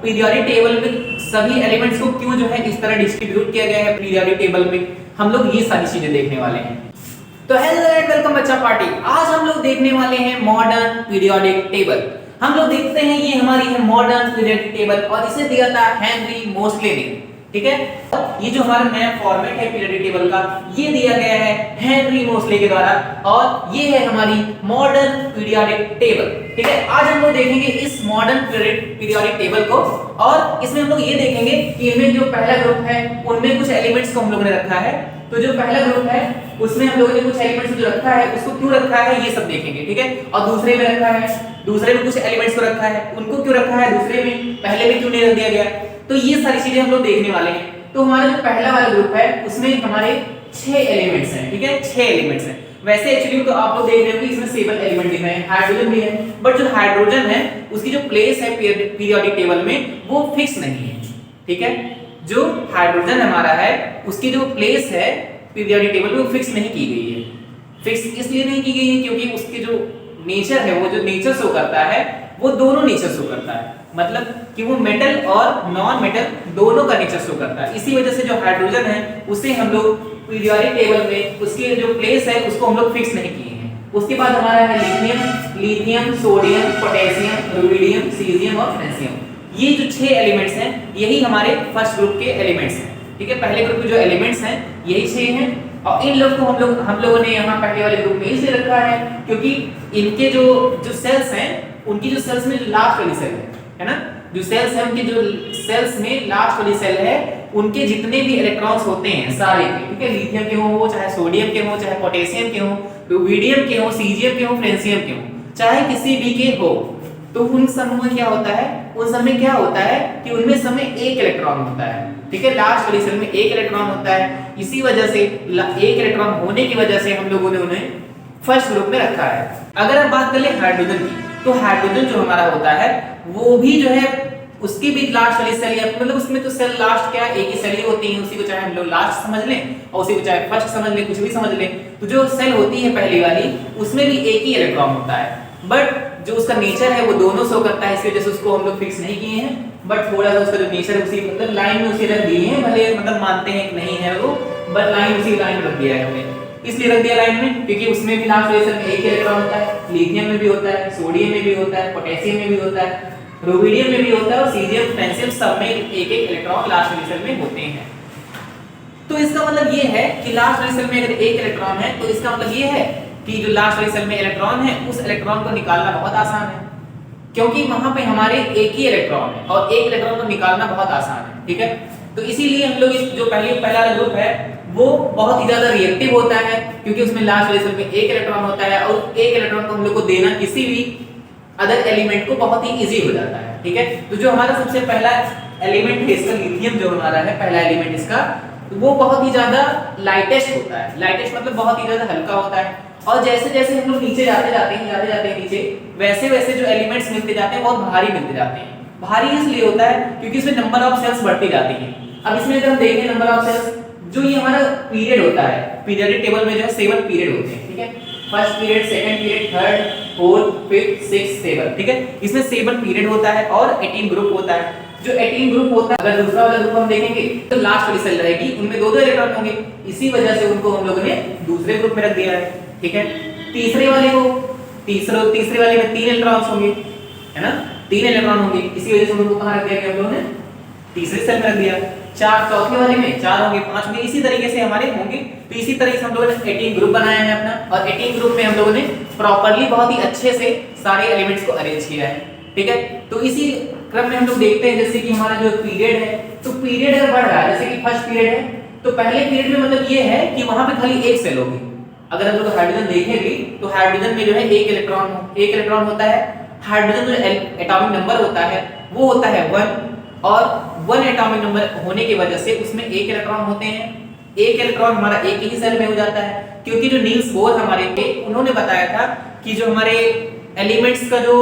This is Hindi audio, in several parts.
पीरियोडिक टेबल में सभी एलिमेंट्स को क्यों जो है इस तरह डिस्ट्रीब्यूट किया गया है पीरियोडिक टेबल में, हम लोग ये सारी चीजें देखने वाले हैं। तो हेलो एंड वेलकम बच्चा पार्टी। आज हम लोग देखने वाले हैं मॉडर्न पीरियोडिक टेबल। हम लोग देखते हैं ये हमारी है मॉडर्न पीरियोडिक टेबल और इसे दिया था हेनरी मोसले ने। ठीक है, ये जो हमारा नया फॉर्मेट है पीरियोडिक टेबल का ये दिया गया है हेनरी मोसले के द्वारा और ये है हमारी मॉडर्न पीरियोडिक टेबल। ठीक है, आज हम लोग देखेंगे इस मॉडर्न पीरियोडिक टेबल को और इसमें हम लोग ये देखेंगे कि इनमें जो पहला ग्रुप है उनमें कुछ एलिमेंट्स को हम लोगों ने रखा है। तो जो पहला ग्रुप है उसमें हम लोगों ने कुछ एलिमेंट्स जो रखा है उसको क्यों रखा है ये सब देखेंगे। ठीक है, और दूसरे में रखा है, दूसरे में कुछ एलिमेंट्स को रखा है, उनको क्यों रखा है दूसरे में, पहले में क्यों नहीं रख दिया गया, तो ये सारी चीजें हम लोग देखने वाले हैं। तो हमारा जो पहला वाला ग्रुप है उसमें हमारे 6 एलिमेंट्स हैं। ठीक है, 6 एलिमेंट्स हैं। वैसे एक्चुअली तो आप लोग देख रहे हो कि इसमें 7 एलिमेंट दिख रहे हैं, हाइड्रोजन भी है, बट जो हाइड्रोजन है उसकी जो प्लेस है पीरियोडिक टेबल में वो फिक्स नहीं है। ठीक है, जो हाइड्रोजन हमारा है उसकी जो प्लेस है पीरियोडिक टेबल में वो फिक्स नहीं की गई है। फिक्स इसलिए नहीं की गई है क्योंकि उसके जो नेचर है वो जो नेचर शो करता है वो दोनों नेचर शो करता है, मतलब कि वो मेटल और नॉन मेटल दोनों का नेचर शो करता है। इसी वजह से जो हाइड्रोजन है उसे हम लोग पीरियोडिक टेबल में उसकी जो प्लेस है उसको हम लोग फिक्स नहीं किए हैं। उसके बाद हमारा है lithium, sodium, potassium, rubidium, caesium और फ्रेंसियम। ये जो 6 एलिमेंट्स हैं यही हमारे फर्स्ट ग्रुप के एलिमेंट्स हैं। ठीक है, पहले ग्रुप के जो एलिमेंट्स हैं यही 6 हैं और इन लोग को हम लोगों ने यहाँ पहले वाले ग्रुप में इसलिए रखा है क्योंकि इनके जो सेल्स हैं उनकी जो सेल्स में जो लास्ट वाली सेल है ना, जो सेल्स है उनके जो सेल्स में लास्ट वाली सेल है उनके जितने भी इलेक्ट्रॉन्स होते हैं सारे के, ठीक है, लिथियम के हो, चाहे सोडियम के हो, चाहे पोटेशियम के हो, रुबिडियम के हो, सीजियम के हो, फ्रेंसियम के हो, चाहे किसी भी के हो, तो उन सब में क्या होता है, उन सब में क्या होता है कि उनमें सब में एक इलेक्ट्रॉन होता है। ठीक है, लास्ट वाली सेल में एक इलेक्ट्रॉन होता है। इसी वजह से एक इलेक्ट्रॉन होने की वजह से हम लोगों ने उन्हें फर्स्ट ग्रुप में रखा है। अगर हम बात कर ले हाइड्रोजन की, तो हाइड्रोजन जो हमारा होता है वो भी जो है उसकी भी लास्ट वाली सेल है, मतलब उसमें तो सेल लास्ट क्या एक ही सेल ही होती है, उसी को चाहे हम लोग लास्ट समझ लें और उसी को चाहे फर्स्ट समझ लें, कुछ भी समझ लें। तो जो सेल होती है पहली वाली उसमें भी एक ही इलेक्ट्रॉन होता है, बट जो उसका नेचर है वो दोनों शो करता है, इसकी वजह से उसको हम लोग फिक्स नहीं किए हैं, बट थोड़ा सा उसका जो नेचर उसी मतलब लाइन में उसी रख दिए हैं, भले मतलब मानते हैं कि नहीं है वो, बट लाइन उसी लाइन में रख दिया है हमने। इसलिए रख दिया लाइन में क्योंकि उसमें भी लास्ट वाली सेल में एक ही इलेक्ट्रॉन होता है, लिथियम में भी होता है, सोडियम में भी होता है, पोटेशियम में भी होता है, रुबिडियम में भी होता है और सीजियम, फ्रेंसियम सब में एक एक इलेक्ट्रॉन लास्ट वाली सेल में होते हैं। तो इसका मतलब ये है कि लास्ट वाली सेल में अगर एक इलेक्ट्रॉन है तो इसका मतलब ये है कि जो लास्ट वाली सेल में इलेक्ट्रॉन है उस इलेक्ट्रॉन को निकालना बहुत आसान है, क्योंकि वहां पे हमारे एक ही इलेक्ट्रॉन है और एक इलेक्ट्रॉन को निकालना बहुत आसान है। ठीक है, तो इसीलिए हम लोग इस जो पहला ग्रुप है वो बहुत ही ज्यादा रिएक्टिव होता है क्योंकि उसमें लास्ट वाली सेल में एक इलेक्ट्रॉन होता है और एक इलेक्ट्रॉन को हम लोग को देना किसी भी अदर एलिमेंट को बहुत ही इजी हो जाता है। ठीक है, तो जो हमारा सबसे पहला एलिमेंट है इसका लिथियम जो हमारा है पहला एलिमेंट इसका, तो वो बहुत ही ज्यादा लाइटेस्ट होता है। लाइटेस्ट मतलब बहुत ही ज्यादा हल्का होता है और जैसे जैसे हम लोग नीचे जाते जाते हैं नीचे, वैसे वैसे जो एलिमेंट्स मिलते जाते हैं बहुत भारी मिलते जाते हैं। भारी इसलिए होता है क्योंकि इसमें नंबर ऑफ सेल्स बढ़ती जाती हैं। अब इसमें अगर हम देखें नंबर ऑफ सेल्स, जो ये हमारा पीरियड होता है पीरियोडिक टेबल में जो है 7 पीरियड होते हैं। ठीक है, first period, second period, third, fourth, fifth, sixth, 7। ठीक है, इसमें 7 पीरियड होता है और 18 ग्रुप होता है। जो 18 ग्रुप होता है, अगर दूसरा वाला ग्रुप हम देखेंगे तो लास्ट वाली सेल रहेगी, उनमें 2-2 इलेक्ट्रॉन होंगे, इसी वजह से उनको हम लोगों ने दूसरे ग्रुप में रख दिया है। ठीक है, तीसरे वाले वाले में 3 इलेक्ट्रॉन्स होंगे, है ना, 3 इलेक्ट्रॉन होंगे, इसी वजह से उनको कहां रख दिया गया हम लोगों ने तीसरे सेल में रख दिया। चौथे वाले में 4 होंगे, 5 होंगे, इसी तरीके से हमारे होंगे। तो इसी तरीके से हम लोगों ने 18 ग्रुप बनाया है अपना और 18 ग्रुप में हम लोगों ने प्रॉपर्ली बहुत ही अच्छे से सारे एलिमेंट्स को अरेंज किया है। ठीक है, तो इसी क्रम में हम लोग देखते हैं जैसे कि हमारा जो पीरियड है, तो पीरियड अगर बढ़ रहा है, जैसे कि फर्स्ट पीरियड है तो पहले पीरियड में मतलब ये है कि वहां पे खाली एक सेल होगी। अगर हम लोग हाइड्रोजन देखेंगे तो हाइड्रोजन में जो है एक इलेक्ट्रॉन होता है। हाइड्रोजन जो एटॉमिक नंबर होता है वो होता है 1 और 1 एटॉमिक नंबर होने की वजह से उसमें एक इलेक्ट्रॉन होते हैं। एक इलेक्ट्रॉन हमारा एक ही सेल में हो जाता है क्योंकि जो नील्स बोर हमारे थे उन्होंने बताया था कि जो हमारे एलिमेंट्स का जो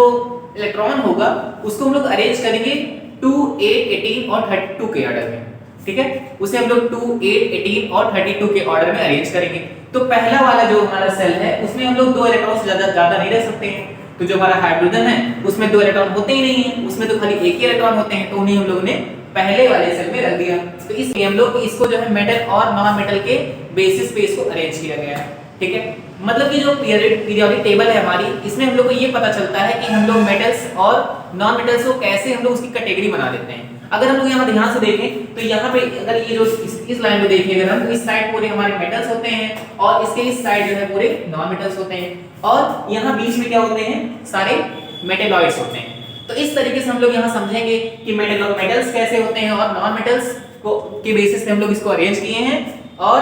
इलेक्ट्रॉन होगा उसको हम लोग अरेंज करेंगे 2, 8, 18 और 32 के ऑर्डर में। ठीक है, उसे हम लोग 2, 8, 18 और 32 के ऑर्डर में अरेंज करेंगे। तो पहला वाला जो हमारा सेल है उसमें हम लोग 2 इलेक्ट्रॉन से ज्यादा नहीं रख सकते हैं, तो जो हमारा हाइड्रोजन है उसमें 2 इलेक्ट्रॉन होते ही नहीं है, उसमें तो खाली एक ही इलेक्ट्रॉन होते हैं, तो उन्हें हम लोगों ने पहले वाले सेल में रख दिया। तो इसलिए हम लोग इसको जो है मेटल और नॉन मेटल के बेसिस पे इसको अरेंज किया गया है। ठीक है, मतलब कि जो पीरियोडिक टेबल है हमारी, इसमें हम लोग को ये पता चलता है कि हम लोग मेटल्स और नॉन मेटल्स को कैसे हम लोग उसकी कैटेगरी बना देते हैं। अगर हम लोग यहाँ ध्यान से देखें तो यहाँ पे अगर ये जो इस लाइन में देखें अगर हम, तो इस साइड पूरे हमारे मेटल्स होते हैं और इसके इस साइड जो है पूरे नॉन मेटल्स होते हैं, और यहाँ बीच में क्या होते हैं, सारे मेटेलॉइड्स होते हैं। तो इस तरीके से हम लोग यहाँ समझेंगे कि मेटल्स कैसे होते हैं और नॉन मेटल्स को के बेसिस पे हम लोग इसको अरेंज किए हैं, और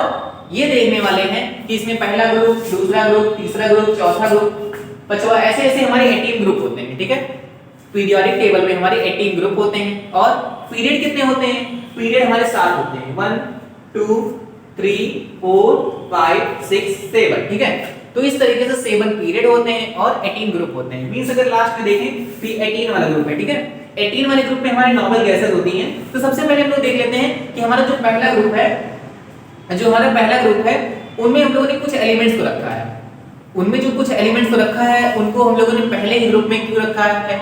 ये देखने वाले हैं कि इसमें पहला ग्रुप, दूसरा ग्रुप, तीसरा ग्रुप, चौथा ग्रुप, पांचवा, ऐसे ऐसे हमारे 18 ग्रुप होते हैं। ठीक है, पीरियोडिक टेबल में हमारे 18 ग्रुप होते हैं, और पीरियड कितने होते हैं, पीरियड हमारे 7 होते हैं, 1 2 3 4 5 6 7। ठीक है, तो इस तरीके से 7 पीरियड होते हैं और 18 ग्रुप होते हैं। मींस अगर लास्ट में देखें तो 18 वाला ग्रुप है। ठीक है, 18 वाले ग्रुप में हमारे नॉर्मल गैसेस होती हैं। तो सबसे पहले हम लोग देख लेते हैं कि हमारा जो पहला ग्रुप है, उनमें हम लोगों ने कुछ एलिमेंट्स को रखा है। उनमें जो कुछ एलिमेंट्स को रखा है उनको हम लोगों ने पहले ही ग्रुप में क्यों रखा है,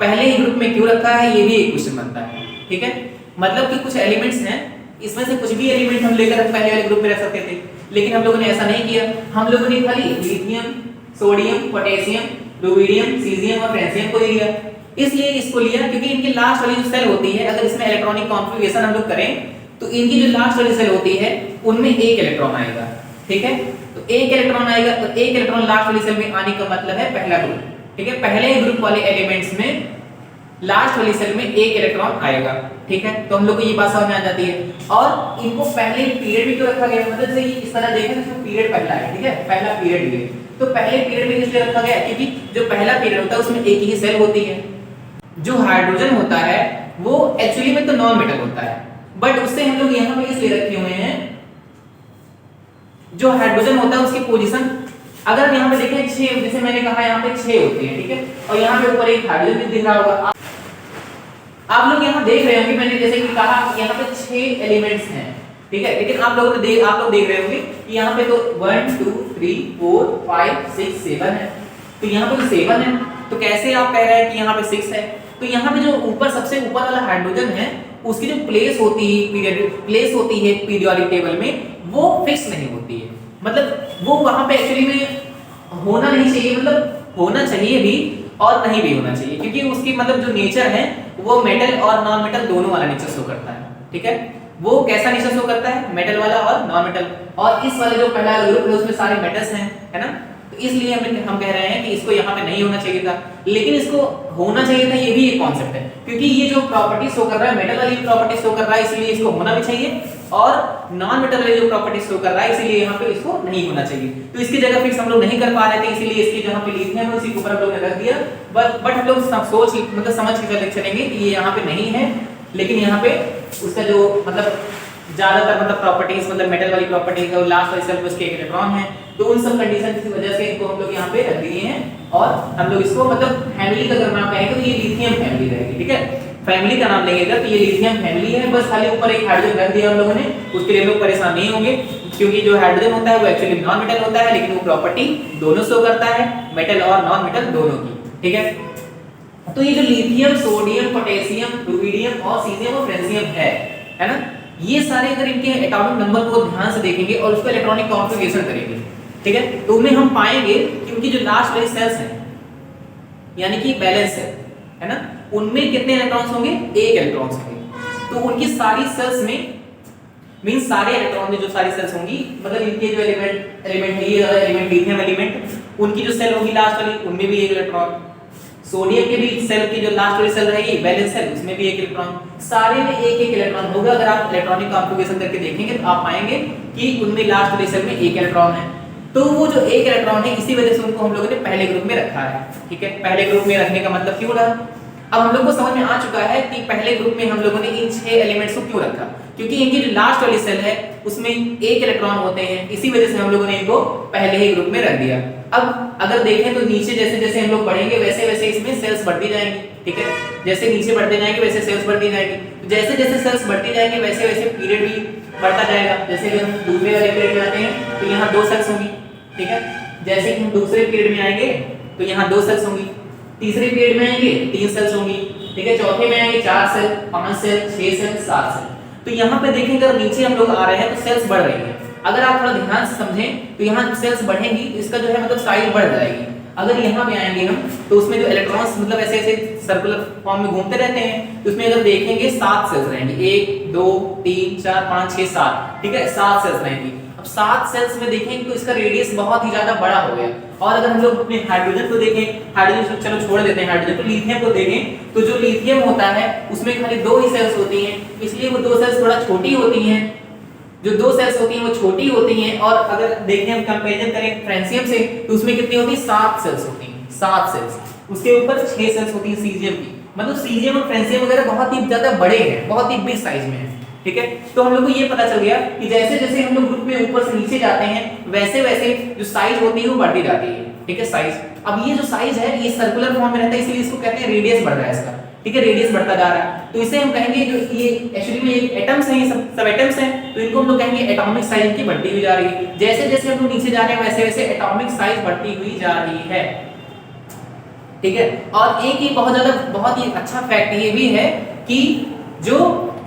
पहले ही ग्रुप में क्यों रखा है, ये भी एक क्वेश्चन बनता है। ठीक है, मतलब कि कुछ एलिमेंट्स हैं, इसमें से कुछ भी एलिमेंट हम लेकर पहले वाले ग्रुप में रख सकते थे, लेकिन हम लोगों ने ऐसा नहीं किया। हम लोगों ने खाली lithium, sodium, potassium, rubidium, caesium और फ्रेंसियम को लिया। इसलिए इसको लिया क्योंकि इनकी लास्ट वाली जो सेल होती है, अगर इसमें इलेक्ट्रॉनिक कॉन्फ़िगरेशन हम लोग करें तो इनकी जो लास्ट वाली सेल होती है उनमें एक इलेक्ट्रॉन आएगा। ठीक है, तो एक इलेक्ट्रॉन आएगा, तो एक इलेक्ट्रॉन लास्ट वाली सेल में आने का मतलब है पहला ग्रुप। ठीक है, पहले ग्रुप वाले एलिमेंट्स में लास्ट वाली सेल में एक इलेक्ट्रॉन आएगा। ठीक है, तो हम लोग को ये बात समझ में आ जाती है। और इनको पहले पीरियड में क्यों रखा गया, मतलब से इस तरह देखें तो पीरियड पहला है। ठीक है, पहला पीरियड ये, तो पहले पीरियड में इसलिए रखा गया क्योंकि जो पहला पीरियड होता है उसमें एक ही सेल होती है। जो हाइड्रोजन होता है वो एक्चुअली में तो नॉन मेटल होता है, बट उससे हम लोग यहाँ पे इसलिए रखे हुए हैं, जो हाइड्रोजन होता है उसकी पोजीशन अगर यहाँ पे देखें 6, जैसे मैंने कहा यहाँ पे 6 होते हैं। ठीक है, और यहाँ पे ऊपर एक हाइड्रोजन भी दिख रहा होगा। आप लोग यहाँ देख रहे होंगे, मैंने जैसे कि कहा यहाँ पे 6 एलिमेंट्स हैं। ठीक है, लेकिन आप लोग देख रहे होंगे कि यहाँ पे तो 1 2 3 4 5 6 7 है, तो यहाँ पे तो 7 है, तो कैसे आप कह रहे हैं कि यहाँ पे 6 है। तो यहाँ पे जो ऊपर सबसे ऊपर वाला हाइड्रोजन है उसकी जो प्लेस होती है पीरियोडिक टेबल में, वो फिक्स नहीं होती है। मतलब वो वहां पे एक्चुअली में होना नहीं चाहिए, मतलब होना चाहिए भी और नहीं भी होना चाहिए, क्योंकि उसकी मतलब जो नेचर है वो मेटल और नॉन मेटल दोनों वाला नेचर शो करता है। ठीक है, वो कैसा नेचर शो करता है, मेटल वाला और नॉन मेटल, और इस वाले जो पहला ग्रुप है उसमें सारे मेटल्स हैं, है ना। तो इसलिए हम कह रहे हैं कि इसको यहाँ पे नहीं होना चाहिए था, लेकिन इसको होना चाहिए था, ये भी एक कॉन्सेप्ट है, क्योंकि ये जो प्रॉपर्टी शो कर रहा है मेटल वाली प्रॉपर्टी शो कर रहा है, इसलिए इसको होना भी चाहिए, और नॉन मेटल वाली जो प्रॉपर्टी शो कर रहा है इसलिए यहाँ पे इसको नहीं होना चाहिए। तो इसकी जगह फिक्स हम लोग नहीं कर पा रहे थे, इसीलिए इसकी जहाँ पे लिथियम है उसी के ऊपर हम लोग ने रख दिया। बट हम लोग समझ के चलेंगे कि ये यहाँ पे नहीं है, लेकिन यहाँ पे उसका जो मतलब ज्यादातर मतलब प्रॉपर्टीज, मतलब मेटल वाली प्रॉपर्टीज है, लास्ट वाली सेल में उसके एक इलेक्ट्रॉन है, तो उन सब कंडीशन की वजह से इनको हम लोग यहाँ पे रख दिए हैं, और हम लोग इसको मतलब फैमिली का अगर नाम कहेंगे तो ये लिथियम फैमिली रहेगी। ठीक है, फैमिली का नाम लेंगे तो ये लिथियम फैमिली है, बस खाली ऊपर एक हाइड्रोजन रख दिया हम लोगों ने, उसके लिए लोग परेशान नहीं होंगे, क्योंकि जो हाइड्रोजन होता है वो एक्चुअली नॉन मेटल होता है, लेकिन वो प्रॉपर्टी दोनों शो करता है, मेटल और नॉन मेटल दोनों की। ठीक है, तो ये जो लिथियम, सोडियम, पोटेशियम, रुबिडियम और सीजियम और फ्रेंसियम है ना, ये सारे अगर इनके एटॉमिक नंबर को ध्यान से देखेंगे और उसका इलेक्ट्रॉनिक कॉन्फ़िगरेशन करेंगे, ठीक है, तो उनमें हम पाएंगे कि उनकी जो लास्ट वाली सेल्स हैं, यानी कि बैलेंस है ना, उनमें कितने इलेक्ट्रॉन्स होंगे, एक इलेक्ट्रॉन्स होंगे। तो उनकी सारी सेल्स में मींस सारे इलेक्ट्रॉन में जो सारी सेल्स होंगी, मतलब इनके जो एलिमेंट है, ये एलिमेंट लिथियम एलिमेंट, उनकी जो सेल होगी लास्ट वाली, उनमें भी एक इलेक्ट्रॉन, सोडियम के भी सेल की जो लास्ट वाली सेल रहेगी बैलेंस सेल, उसमें भी एक इलेक्ट्रॉन, सारे में एक एक इलेक्ट्रॉन होगा। अगर आप इलेक्ट्रॉनिक कॉन्फ़िगरेशन करके देखेंगे तो आप पाएंगे कि उनमें लास्ट वाली सेल में एक इलेक्ट्रॉन है। तो वो जो एक इलेक्ट्रॉन है, इसी वजह से उनको हम लोगों ने पहले ग्रुप में रखा है। ठीक है, पहले ग्रुप में रखने का मतलब क्यों रहा, अब हम लोग को समझ में आ चुका है कि पहले ग्रुप में हम लोगों ने इन 6 एलिमेंट्स को क्यों रखा, क्योंकि इनकी जो लास्ट वाली सेल है उसमें एक इलेक्ट्रॉन होते हैं, इसी वजह से हम लोगों ने इनको पहले ही ग्रुप में रख दिया। अब अगर देखें तो नीचे जैसे जैसे हम लोग बढ़ेंगे वैसे वैसे इसमें सेल्स बढ़ती जाएंगी। ठीक है, जैसे नीचे बढ़ते जाएंगे वैसे सेल्स बढ़ती जाएंगी, तो जैसे जैसे सेल्स बढ़ती जाएंगे वैसे वैसे पीरियड भी बढ़ता जाएगा। जैसे कि हम दूसरे वाले पीरियड में आते हैं तो यहाँ 2 सेल्स होंगी। ठीक है, जैसे कि हम दूसरे पीरियड में आएंगे तो यहाँ 2 सेल्स होंगी। तीसरे पीरियड में आएंगे 3 सेल्स होंगी, ठीक है। चौथे में आएंगे 4 सेल, 5 सेल, 6 सेल, 7 सेल। तो यहाँ पे देखेंगे अगर नीचे हम लोग आ रहे हैं तो सेल्स बढ़ रही है। अगर आप थोड़ा ध्यान से समझें तो यहाँ सेल्स बढ़ेंगी तो इसका जो है मतलब साइज बढ़ जाएगी। अगर यहाँ पे आएंगे हम तो उसमें जो इलेक्ट्रॉन्स मतलब ऐसे ऐसे सर्कुलर फॉर्म में घूमते रहते हैं, तो उसमें अगर देखेंगे 7 सेल्स रहेंगी, 1 2 3 4 5 6 7, ठीक है, 7 सेल्स रहेंगी। अब 7 सेल्स में देखेंगे तो इसका रेडियस बहुत ही ज्यादा बड़ा हो गया। और अगर हम लोग अपने हाइड्रोजन को देखें, हाइड्रोजन चलो छोड़ देते हैं हाइड्रोजन को, लिथियम को देखें तो जो लिथियम होता है उसमें खाली 2 ही सेल्स होती हैं, इसलिए वो 2 सेल्स थोड़ा छोटी होती हैं। जो 2 सेल्स होती हैं वो छोटी होती हैं। और अगर देखें हम कंपैरिजन करें फ्रेंसियम से तो उसमें कितनी होती है, 7 सेल्स होती हैं, 7 सेल्स। उसके ऊपर 6 सेल्स होती है सीजियम की। मतलब सीजियम और फ्रेंसियम वगैरह बहुत ही ज्यादा बड़े हैं, बहुत ही बिग साइज में है, ठीक है। तो हम लोग को ये पता चल गया कि जैसे जैसे हम लोग ग्रुप में ऊपर से नीचे जाते हैं वैसे वैसे जो साइज होती है वो बढ़ती जाती है, ठीक है, साइज। अब ये जो साइज है ये सर्कुलर फॉर्म में रहता है, इसलिए इसको कहते हैं रेडियस बढ़ रहा है इसका, ठीक है, रेडियस बढ़ता जा रहा है। तो इसे हम कहेंगे जो ये एक्चुअली में ये एटम्स हैं, ये सब एटम्स हैं, तो इनको हम लोग कहेंगे एटॉमिक साइज इनकी बढ़ती हुई जा रही है। जैसे जैसे हम लोग नीचे जा रहे हैं वैसे वैसे एटॉमिक साइज बढ़ती हुई जा रही है, ठीक है। और एक ही बहुत ही अच्छा फैक्ट ये भी है कि जो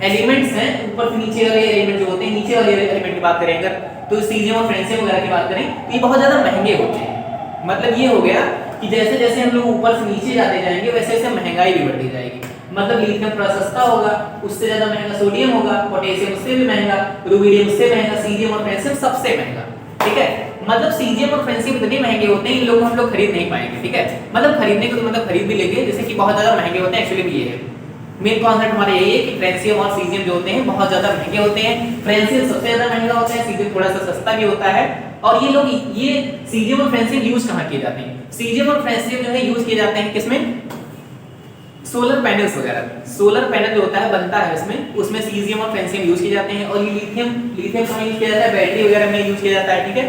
एलिमेंट्स हैं ऊपर से नीचे वाले एलिमेंट जो होते हैं, नीचे वाले एलिमेंट की बात करें अगर तो सीजियम और फ्रेंसियम वगैरह की बात करें तो ये बहुत ज्यादा महंगे होते हैं। मतलब ये हो गया कि जैसे जैसे हम लोग ऊपर से नीचे जाते जाएंगे वैसे वैसे महंगाई भी बढ़ती जाएगी। मतलब लिथियम थोड़ा सस्ता होगा, उससे ज्यादा महंगा सोडियम होगा, पोटेशियम उससे भी महंगा, रुबिडियम उससे महंगा, सीजियम और फ्रेंसियम सबसे महंगा, ठीक है। मतलब सीजियम और फ्रेंसियम इतने महंगे होते हैं इन लोगों को हम लोग खरीद नहीं पाएंगे, ठीक है। मतलब खरीदने को तो मतलब खरीद भी लेंगे, जैसे कि बहुत ज्यादा महंगे होते हैं, एक्चुअली भी ये है मेन कॉन्सेप्ट हमारा यही है कि फ्रेंसियम और सीजियम जो होते हैं बहुत ज्यादा महंगे होते हैं। फ्रेंसियम सबसे ज्यादा महंगा होता है, सीजियम थोड़ा सा सस्ता भी होता है। और ये लोग ये सीजियम और फ्रेंसियम यूज कहाँ किए जाते हैं, सीजियम और फ्रेंसियम जो है यूज किए जाते हैं किसमें, सोलर पैनल्स वगैरह, सोलर पैनल जो होता है बनता है इसमें, उसमें सीजियम और फ्रेंसियम यूज किए जाते हैं। और ये लिथियम कहाँ यूज किया जाता है, बैटरी वगैरह में यूज किया जाता है, ठीक है,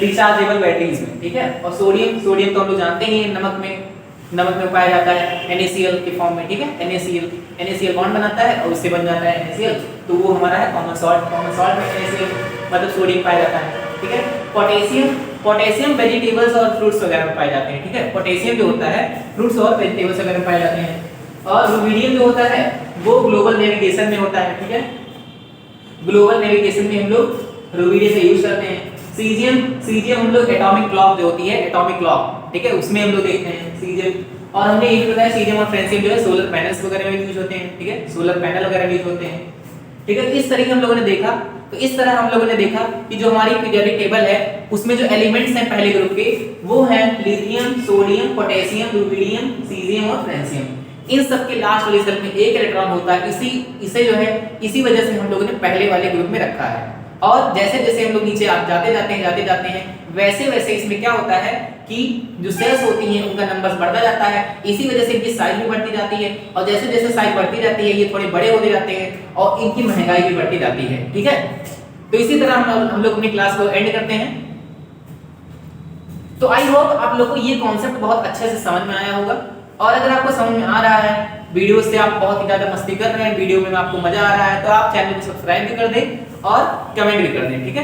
रिचार्जेबल बैटरीज में, ठीक है। और सोडियम तो हम लोग जानते ही हैं नमक में पाया जाता है NaCl के फॉर्म में, ठीक है। NaCl बॉन्ड बनाता है और उससे बन जाता है NaCl, तो वो हमारा है कॉमन सॉल्ट में NaCl मतलब सोडियम पाया जाता है, ठीक है। पोटेशियम वेजिटेबल्स और फ्रूट्स वगैरह में पाए जाते हैं, ठीक है। पोटेशियम जो होता है फ्रूट्स और वेजिटेबल्स वगैरह में पाए जाते हैं। और रुबिडियम जो होता है वो ग्लोबल नेविगेशन में होता है, ठीक है। ग्लोबल नेविगेशन में हम लोग रुबिडियम से यूज करते हैं। सीजियम हम लोग एटॉमिक क्लॉक जो होती है, एटॉमिक क्लॉक, ठीक है, उसमें हम लोग देखते हैं सीजियम। और हमने ये भी बताया सीजियम और फ्रेंसियम जो है सोलर पैनल्स वगैरह में यूज होते हैं, ठीक है, सोलर पैनल वगैरह यूज होते हैं, ठीक है। इस तरीके हम लोगों ने देखा, तो इस तरह हम लोगों ने देखा कि जो हमारी पीरियोडिक टेबल है उसमें जो एलिमेंट्स हैं पहले ग्रुप के वो हैं lithium, sodium, potassium, rubidium, caesium और फ्रेंसियम। इन सब के लास्ट वाले सेल में एक इलेक्ट्रॉन होता है, इसे जो है इसी वजह से हम लोगों ने पहले वाले ग्रुप में रखा है। और जैसे जैसे हम लोग नीचे जाते जाते हैं वैसे वैसे इसमें क्या होता है कि जो सेल्स होती हैं उनका नंबर बढ़ता जाता है, इसी वजह से इनकी साइज भी बढ़ती जाती है। और जैसे जैसे साइज बढ़ती जाती है ये थोड़े बड़े होते जाते हैं और इनकी महंगाई भी बढ़ती जाती है, ठीक है। तो इसी तरह हम लोग अपनी क्लास को एंड करते हैं। तो आई होप आप लोग को ये कॉन्सेप्ट बहुत अच्छे से समझ में आया होगा। और अगर आपको समझ में आ रहा है, वीडियो से आप बहुत ही ज्यादा मस्ती कर रहे हैं, वीडियो में आपको मजा आ रहा है, तो आप चैनल को सब्सक्राइब भी कर दें और कमेंट भी कर दें, ठीक है।